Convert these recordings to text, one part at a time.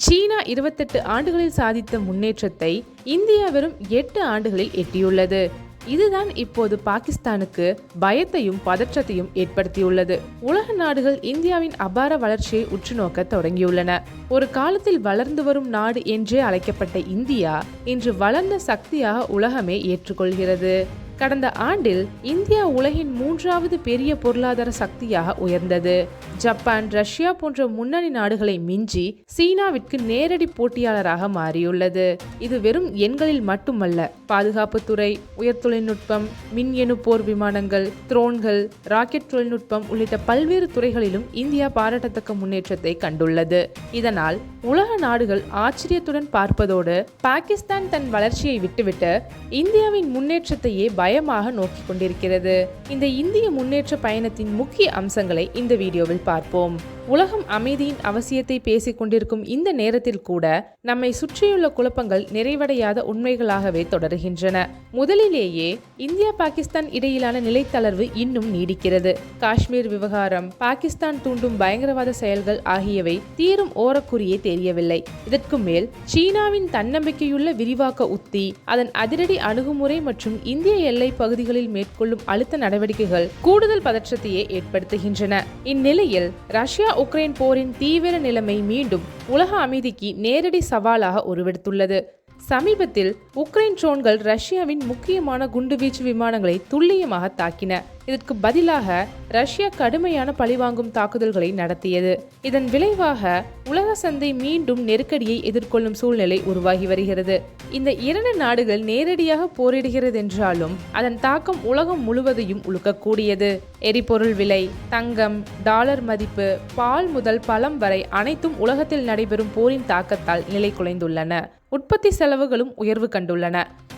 சீனா 28 ஆண்டுகளில் சாதித்த முன்னேற்றத்தை இந்தியா வெறும் 8 ஆண்டுகளில் எட்டியுள்ளது. இதுதான் இப்போது பாகிஸ்தானுக்கு பயத்தையும் பதற்றத்தையும் ஏற்படுத்தியுள்ளது. உலக நாடுகள் இந்தியாவின் அபார வளர்ச்சியை உற்றுநோக்க தொடங்கியுள்ளன. ஒரு காலத்தில் வளர்ந்து வரும் நாடு என்றே அழைக்கப்பட்ட இந்தியா இன்று வளர்ந்த சக்தியாக உலகமே ஏற்றுக்கொள்கிறது. கடந்த ஆண்டில் இந்தியா உலகின் 3வது பெரிய பொருளாதார சக்தியாக உயர்ந்தது. ஜப்பான், ரஷ்யா போன்ற முன்னணி நாடுகளை மிஞ்சி சீனாவிற்கு நேரடி போட்டியாளராக மாறியுள்ளது. இது வெறும் எண்களில் மட்டுமல்ல, பாதுகாப்புத்துறை, உயர் தொழில்நுட்பம், மின்னணு போர் விமானங்கள், த்ரோன்கள், ராக்கெட் தொழில்நுட்பம் உள்ளிட்ட பல்வேறு துறைகளிலும் இந்தியா பாராட்டத்தக்க முன்னேற்றத்தை கண்டுள்ளது. இதனால் உலக நாடுகள் ஆச்சரியத்துடன் பார்ப்பதோடு பாகிஸ்தான் தன் வளர்ச்சியை விட்டுவிட்டு இந்தியாவின் முன்னேற்றத்தையே பயமாக நோக்கி கொண்டிருக்கிறது. இந்த இந்திய முன்னேற்ற பயணத்தின் முக்கிய அம்சங்களை இந்த வீடியோவில் பார்ப்போம். உலகம் அமைதியின் அவசியத்தை பேசிக் கொண்டிருக்கும் இந்த நேரத்தில் கூட நம்மை சுற்றியுள்ள குழப்பங்கள் நிறைவடையாத உண்மைகளாகவே தொடர்கின்றன. முதலிலேயே இந்தியா பாகிஸ்தான் இடையிலான நிலைத்தளர்வு இன்னும் நீடிக்கிறது. காஷ்மீர் விவகாரம், பாகிஸ்தான் தூண்டும் பயங்கரவாத செயல்கள் ஆகியவை தீரும் ஓரக்குறியே தெரியவில்லை. இதற்கு மேல் சீனாவின் தன்னம்பிக்கையுள்ள விரிவாக்க உத்தி, அதன் அதிரடி அணுகுமுறை மற்றும் இந்திய எல்லை பகுதிகளில் மேற்கொள்ளும் அழுத்த நடவடிக்கைகள் கூடுதல் பதற்றத்தையே ஏற்படுத்துகின்றன. இந்நிலையில் ரஷ்யா உக்ரைன் போரின் தீவிர நிலைமை மீண்டும் உலக அமைதிக்கு நேரடி சவாலாக உருவெடுத்துள்ளது. சமீபத்தில் உக்ரைன் ட்ரோன்கள் ரஷ்யாவின் முக்கியமான குண்டுவீச்சு விமானங்களை துல்லியமாக தாக்கின. இதற்கு பதிலாக ரஷ்யா கடுமையான பழிவாங்கும் தாக்குதல்களை நடத்தியது. இதன் விளைவாக உலக சந்தை மீண்டும் நெருக்கடியை எதிர்கொள்ளும் சூழ்நிலை உருவாகி வருகிறது. இந்த 2 நாடுகள் நேரடியாக போரிடுகிறது என்றாலும் அதன் தாக்கம் உலகம் முழுவதையும் உலுக்கக்கூடியது. எரிபொருள் விலை, தங்கம், டாலர் மதிப்பு, பால் முதல் பழம் வரை அனைத்தும் உலகத்தில் நடைபெறும் போரின் தாக்கத்தால் நிலை குலைந்துள்ளன. உற்பத்தி செலவுகளும் உயர்வு கண்டுள்ளன.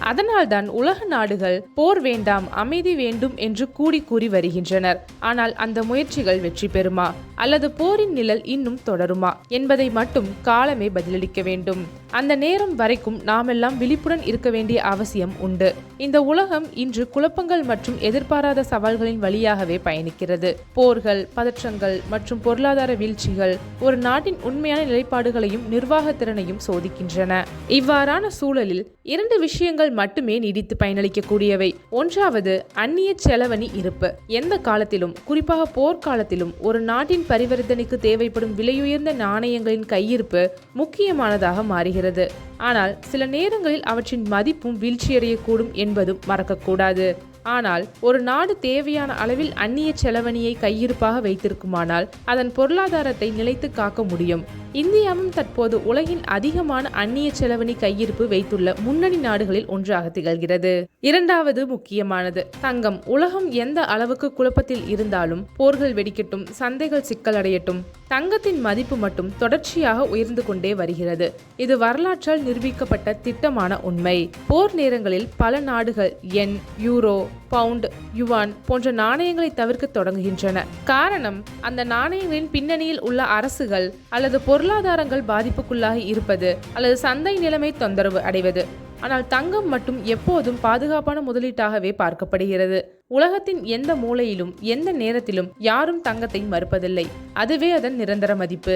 அதனால்தான் உலக நாடுகள் போர் வேண்டாம், அமைதி வேண்டும் என்று கூறி வருகின்றனர். ஆனால் அந்த முயற்சிகள் வெற்றி பெறுமா அல்லது போரின் நிழல் இன்னும் தொடருமா என்பதை மட்டும் காலமே பதிலளிக்க வேண்டும். அந்த நேரம் வரைக்கும் நாமெல்லாம் விழிப்புடன் இருக்க வேண்டிய அவசியம் உண்டு. இந்த உலகம் இன்று குழப்பங்கள் மற்றும் எதிர்பாராத சவால்களின் வழியாகவே பயணிக்கிறது. போர்கள், பதற்றங்கள் மற்றும் பொருளாதார வீழ்ச்சிகள் ஒரு நாட்டின் உண்மையான நிலைப்பாடுகளையும் நிர்வாக திறனையும் சோதிக்கின்றன. இவ்வாறான சூழலில் 2 விஷயங்கள் மட்டுமே நீடித்து பயனளிக்கக்கூடியவை. ஒன்றாவது, அந்நிய செலவணி இருப்பு. எந்த காலத்திலும், குறிப்பாக போர்க்காலத்திலும் ஒரு நாட்டின் பரிவர்த்தனைக்கு தேவைப்படும் விலையுயர்ந்த நாணயங்களின் கையிருப்பு முக்கியமானதாக மாறுகிறது. ஆனால் சில நேரங்களில் அவற்றின் மதிப்பும் வீழ்ச்சியடையக்கூடும் என்பதும் மறக்கக்கூடாது. ஆனால் ஒரு நாடு தேவையான அளவில் அந்நிய செலவணியை கையிருப்பாக வைத்திருக்குமானால் அதன் பொருளாதாரத்தை நிலைத்து காக்க முடியும். இந்தியாவும் தற்போது உலகின் அதிகமான அந்நிய செலவணி கையிருப்பு வைத்துள்ள முன்னணி நாடுகளில் ஒன்றாக திகழ்கிறது. இரண்டாவது முக்கியமானது தங்கம். உலகம் எந்த அளவுக்கு குழப்பத்தில் இருந்தாலும், போர்கள் வெடிக்கட்டும், சந்தைகள் சிக்கலடையட்டும், தங்கத்தின் மதிப்பு மட்டும் தொடர்ச்சியாக உயர்ந்து கொண்டே வருகிறது. இது வரலாற்றால் நிரூபிக்கப்பட்ட திட்டமான உண்மை. போர் நேரங்களில் பல நாடுகள் யென், யூரோ, பவுண்ட், யுவான் போன்ற நாணயங்களை தவிர்க்க தொடங்குகின்றன. காரணம், அந்த நாணயங்களின் பின்னணியில் உள்ள அரசுகள் அல்லது பொருளாதாரங்கள் பாதிப்புக்குள்ளாகி இருப்பது அல்லது சந்தை நிலைமை தொந்தரவு அடைவது. ஆனால் தங்கம் மட்டும் எப்போதும் பாதுகாப்பான முதலீட்டாகவே பார்க்கப்படுகிறது. உலகத்தின் எந்த மூலையிலும் எந்த நேரத்திலும் யாரும் தங்கத்தை மறுப்பதில்லை. அதுவே அதன் நிரந்தர மதிப்பு.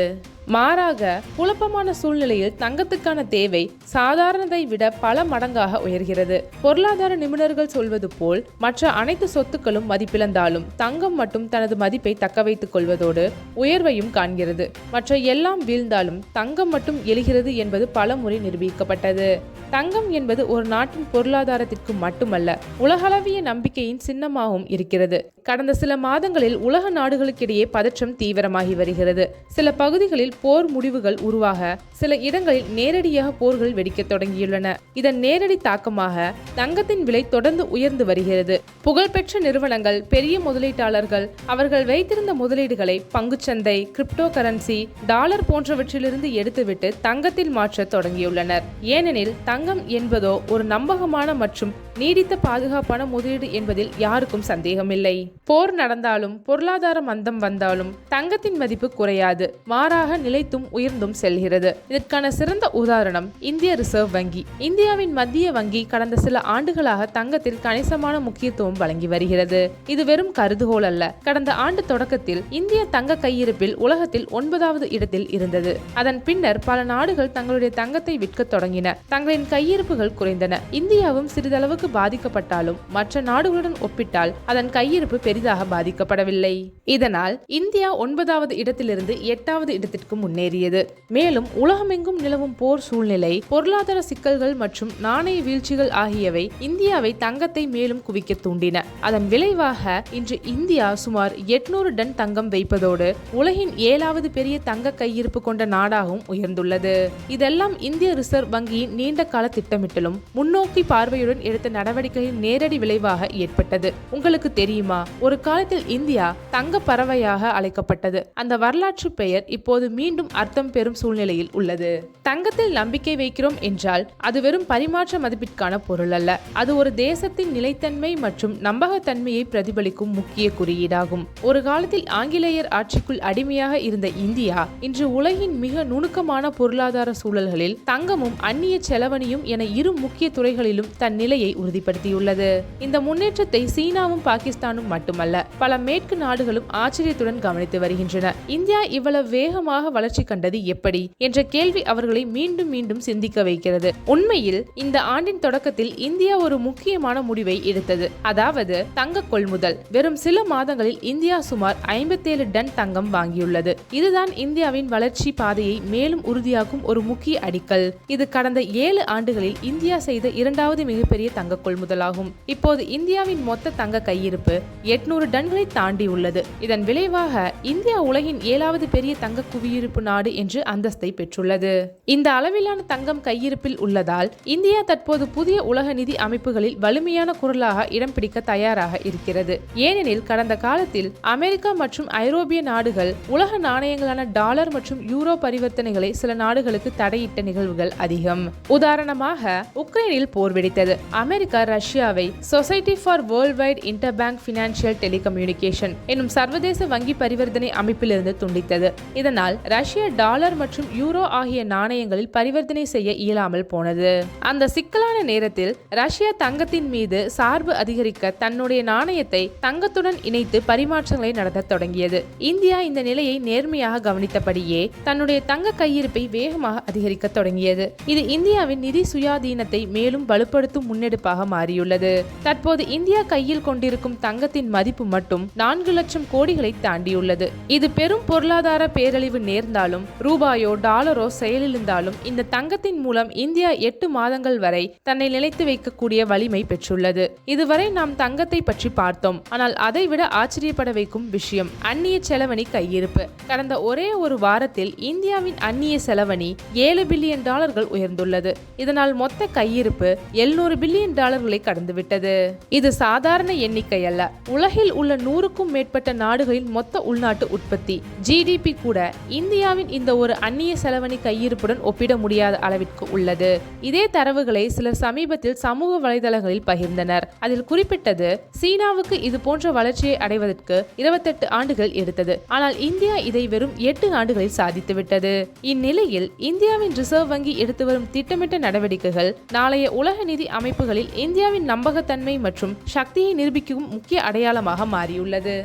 மாறாக, குழப்பமான சூழ்நிலையில் தங்கத்துக்கான தேவை சாதாரணதை விட பல மடங்காக உயர்கிறது. பொருளாதார நிபுணர்கள் சொல்வது போல் மற்ற அனைத்து சொத்துக்களும் மதிப்பிழந்தாலும் தங்கம் மட்டும் தனது மதிப்பை தக்க வைத்துக் கொள்வதோடு உயர்வையும் காண்கிறது. மற்ற எல்லாம் வீழ்ந்தாலும் தங்கம் மட்டும் எழுகிறது என்பது பல முறை நிரூபிக்கப்பட்டது. தங்கம் என்பது ஒரு நாட்டின் பொருளாதாரத்திற்கு மட்டுமல்ல, உலகளவிய நம்பிக்கையின் சின்னமாகவும் இருக்கிறது. கடந்த சில மாதங்களில் உலக நாடுகளுக்கிடையே பதற்றம் தீவிரமாகி வருகிறது. சில பகுதிகளில் போர் முடிவுகள் உருவாக, சில இடங்களில் நேரடியாக போர்கள் வெடிக்க தொடங்கியுள்ளன. இதன் நேரடி தாக்கமாக தங்கத்தின் விலை தொடர்ந்து உயர்ந்து வருகிறது. புகழ்பெற்ற நிறுவனங்கள், பெரிய முதலீட்டாளர்கள் அவர்கள் வைத்திருந்த முதலீடுகளை பங்குச்சந்தை, கிரிப்டோ கரன்சி, டாலர் போன்றவற்றிலிருந்து எடுத்துவிட்டு தங்கத்தில் மாற்ற தொடங்கியுள்ளனர். ஏனெனில் தங்கம் என்பதோ ஒரு நம்பகமான மற்றும் நீடித்த பாதுகாப்பான முதலீடு என்பதில் யாருக்கும் சந்தேகமில்லை. போர் நடந்தாலும் பொருளாதார மந்தம் வந்தாலும் தங்கத்தின் மதிப்பு குறையாது, மாறாக நிலைத்தும் உயர்ந்தும் செல்கிறது. இதற்கான சிறந்த உதாரணம் இந்திய ரிசர்வ் வங்கி. இந்தியாவின் மத்திய வங்கி கடந்த சில ஆண்டுகளாக தங்கத்தில் கணிசமான முக்கியத்துவம் வழங்கி வருகிறது. இது வெறும் கருதுகோள் அல்ல. கடந்த ஆண்டு தொடக்கத்தில் இந்திய தங்க கையிருப்பில் உலகத்தில் 9வது இடத்தில் இருந்தது. அதன் பின்னர் பல நாடுகள் தங்களுடைய தங்கத்தை விற்க தொடங்கின. தங்களின் கையிருப்புகள் குறைந்தன. இந்தியாவும் சிறிதளவுக்கு பாதிக்கப்பட்டாலும் மற்ற நாடுகளுடன் ஒப்பிட்டால் அதன் கையிருப்பு பெரிதாக பாதிக்கப்படவில்லை. இதனால் இந்தியா 9வது இடத்திலிருந்து 8வது இடத்திற்கு முன்னேறியது. மேலும் உலகமெங்கும் நிலவும் போர் சூழ்நிலை, பொருளாதார சிக்கல்கள் மற்றும் நாணய வீழ்ச்சிகள் ஆகியவை இந்தியாவை தங்கத்தை மேலும் குவிக்க தூண்டின. அதன் விளைவாக இன்று இந்தியா சுமார் 800 டன் தங்கம் வைப்பதோடு உலகின் 7வது பெரிய தங்க கையிருப்பு கொண்ட நாடாகவும் உயர்ந்துள்ளது. இதெல்லாம் இந்திய ரிசர்வ் வங்கியின் நீண்ட கால திட்டமிட்டலும் முன்னோக்கி பார்வையுடன் எடுத்த நடவடிக்கையின் நேரடி விளைவாக ஏற்பட்டது. உங்களுக்கு தெரியுமா, ஒரு காலத்தில் இந்தியா தங்க பறவையாக அழைக்கப்பட்டது. அந்த வரலாற்று பெயர் இப்போது மீண்டும் அர்த்தம் பெறும் சூழ்நிலையில் உள்ளது. தங்கத்தில் நம்பிக்கை வைக்கிறோம் என்றால் அது வெறும் பரிமாற்ற மதிப்பிற்கான பொருள் அல்ல. அது ஒரு தேசத்தின் நிலைத்தன்மை மற்றும் நம்பகத்தன்மையை பிரதிபலிக்கும் முக்கிய குறியீடாகும். ஒரு காலத்தில் ஆங்கிலேயர் ஆட்சிக்குள் அடிமையாக இருந்த இந்தியா இன்று உலகின் மிக நுணுக்கமான பொருளாதார சூழல்களில் தங்கமும் அந்நிய செலவணியும் என இரு முக்கிய துறைகளிலும் தன் நிலையை உறுதிப்படுத்தியுள்ளது. இந்த முன்னேற்றத்தை சீனாவும் பாகிஸ்தானும் மட்டுமல்ல, பல மேற்கு நாடுகளும் ஆச்சரியத்துடன் கவனித்து வருகின்றன. இந்தியா இவ்வளவு வேகமாக வளர்ச்சி கண்டது எப்படி என்ற கேள்வி அவர்களை மீண்டும் மீண்டும் சிந்திக்க வைக்கிறது. உண்மையில் இந்த ஆண்டின் தொடக்கத்தில் இந்தியா ஒரு முக்கியமான முடிவை எடுத்தது. அதாவது தங்க கொள்முதல். வெறும் சில மாதங்களில் இந்தியா சுமார் 57 டன் தங்கம் வாங்கியுள்ளது. இதுதான் இந்தியாவின் வளர்ச்சி பாதையை மேலும் உறுதியாக்கும் ஒரு முக்கிய அடிக்கல். இது கடந்த 7 ஆண்டுகளில் இந்தியா செய்த 2வது மிகப்பெரிய தங்க கொள்முதலாகும். இப்போது இந்தியாவின் மொத்த தங்க கையிருப்பு 800 டன்களை தாண்டி உள்ளது. இதன் விளைவாக இந்தியா உலகின் 7வது பெரிய தங்க குவியிருப்பு நாடு என்று அந்தஸ்தை பெற்றுள்ளது. இந்த அளவிலான தங்கம் கையிருப்பில் உள்ளதால் இந்தியா தற்போது புதிய உலக நிதி அமைப்புகளில் வலிமையான குரலாக இடம் பிடிக்க தயாராக இருக்கிறது. ஏனெனில் கடந்த காலத்தில் அமெரிக்கா மற்றும் ஐரோப்பிய நாடுகள் உலக நாணயங்களான டாலர் மற்றும் யூரோ பரிவர்த்தனைகளை சில நாடுகளுக்கு தடையிட்ட நிகழ்வுகள் அதிகம். உதாரணமாக உக்ரைனில் போர் வெடித்தது. அமெரிக்கா ரஷ்யாவை society for world wide inter bank financial telecommunication என்னும் சர்வதேச வங்கி பரிவர்த்தனை அமைப்பிலிருந்து துண்டித்தது. இதனால் ரஷ்யா டாலர் மற்றும் யூரோ ஆகிய நாணயங்களில் பரிவர்த்தனை செய்ய இயலாமல் போனது. அந்த சிக்கலான நேரத்தில் ரஷ்யா தங்கத்தின் மீது சார்பு அதிகரிக்க தன்னுடைய நாணயத்தை தங்கத்துடன் இணைத்து பரிமாற்றங்களை நடத்த தொடங்கியது. இந்தியா இந்த நிலையை நேர்மையாக கவனித்தபடியே தன்னுடைய தங்க கையிருப்பை வேகமாக அதிகரிக்க தொடங்கியது. இது இந்தியாவின் நிதி சுயாதீனத்தை மேலும் வலுப்படுத்தும் முன்னெடுப்பாக மாறியுள்ளது. தற்போது இந்தியா கையில் கொண்டிருக்கும் தங்கத்தின் மதிப்பு மட்டும் 4 லட்சம் கோடிகளை தாண்டியுள்ளது. இது பெரும் பொருளாதார பேரழிவு நேர்ந்தாலும் ரூபாயோ டாலரோ செயலிழந்தாலும் இந்த தங்கத்தின் மூலம் இந்தியா 8 மாதங்கள் வரை தன்னை நிலைத்து வைக்கக்கூடிய வலிமை பெற்றுள்ளது. இதுவரை நாம் தங்கத்தை பற்றி பார்த்தோம். ஆனால் அதைவிட ஆச்சரியப்பட வைக்கும் விஷயம் அந்நிய செலவணி கையிருப்பு. கடந்த ஒரே ஒரு வாரத்தில் இந்தியாவின் அந்நிய செலவணி 7 பில்லியன் டாலர்கள் உயர்ந்துள்ளது. இதனால் மொத்த கையிருப்பு 700 பில்லியன் டாலர்களை கடந்துவிட்டது. இது சாதாரண எண்ணிக்கை அல்ல. உலகில் உள்ள 100க்கும் மேற்பட்ட நாடுகளின் மொத்த உள்நாட்டு உற்பத்தி GDP கூட இந்தியாவின் இந்த ஒரு அந்நிய செலவணி கையிருப்புடன் ஒப்பிட முடியாத அளவிற்கு உள்ளது. இதே தரவுகளை சிலர் சமீபத்தில் சமூக வலைதளங்களில் பகிர்ந்தனர். அதில் குறிப்பிட்டது, சீனாவுக்கு இது போன்ற வளர்ச்சியை அடைவதற்கு 28 ஆண்டுகள் எடுத்தது. ஆனால் இந்தியா இதை வெறும் 8 ஆண்டுகளில் சாதித்துவிட்டது. இந்நிலையில் இந்தியாவின் ரிசர்வ் வங்கி எடுத்து வரும் திட்டமிட்ட நடவடிக்கைகள் நாளைய உலக நிதி அமைப்புகளில் இந்தியாவின் நம்பகத்தன்மை மற்றும் சக்தியை நிரூபிக்கும் முக்கிய அடையாளமாக மாறியுள்ளது.